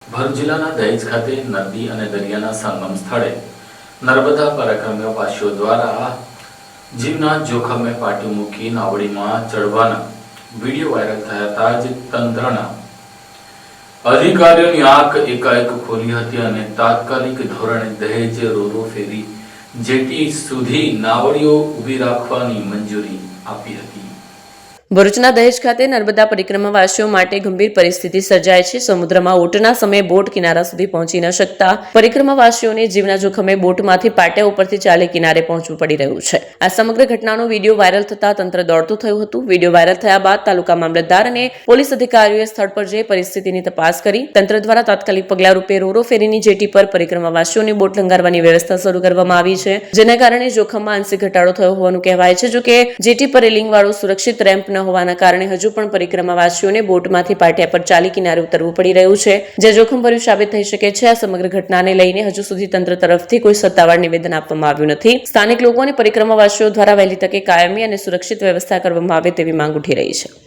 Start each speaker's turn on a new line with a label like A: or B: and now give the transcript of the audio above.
A: ભરૂચ જિલ્લાના દહેજ ખાતે નદી અને દરિયાના સંગમ સ્થળે નર્મદા પરિક્રમાવાસીઓ દ્વારા જીવના જોખમે પાટિયું મૂકી નાવડીમાં ચડવાના વિડીયો વાયરલ થતા જ તંત્રના અધિકારીઓની આંખ એકાએક ખોલી હતી અને તાત્કાલિક ધોરણે દહેજ રોરો ફેરી જેટી સુધી નાવડીઓ ઊભી રાખવાની મંજૂરી આપી હતી।
B: ભરૂચના દહેજ ખાતે નર્મદા પરિક્રમાવાસીઓ માટે ગંભીર પરિસ્થિતિ સર્જાય છે। સમુદ્રમાં ઓટના સમયે બોટ કિનારા સુધી પહોંચી ન શકતા પરિક્રમાવાસીઓને જીવના જોખમે બોટમાંથી પાટિયા ઉપરથી ચાલી કિનારે પહોંચવું પડી રહ્યું છે। આ સમગ્ર ઘટનાનો વિડીયો વાયરલ થતા તંત્ર દોડતું થયું હતું। વિડીયો વાયરલ થયા બાદ તાલુકા મામલતદાર અને પોલીસ અધિકારીઓએ સ્થળ પર જઈ પરિસ્થિતિની તપાસ કરી। તંત્ર દ્વારા તાત્કાલિક પગલા રૂપે રોરો ફેરીની જેટી પર પરિક્રમાવાસીઓને બોટ લંગારવાની વ્યવસ્થા શરૂ કરવામાં આવી છે, જેના કારણે જોખમમાં આંશિક ઘટાડો થયો હોવાનું કહેવાય છે। જોકે જેટી પર રેલિંગવાળો સુરક્ષિત રેમ્પ ન હોવાના કારણે હજુ પણ પરિક્રમાવાસીઓને બોટમાંથી પાટિયા પર ચાલી કિનારે ઉતરવું પડી રહ્યું છે, જે જોખમભર્યું સાબિત થઈ શકે છે। આ સમગ્ર ઘટનાને લઈને હજુ સુધી તંત્ર તરફથી કોઈ સત્તાવાર નિવેદન આપવામાં આવ્યું નથી। સ્થાનિક લોકો અને પરિક્રમાવાસીઓ દ્વારા વહેલી તકે કાયમી અને સુરક્ષિત વ્યવસ્થા કરવામાં આવે તેવી માંગ ઉઠી રહી છે।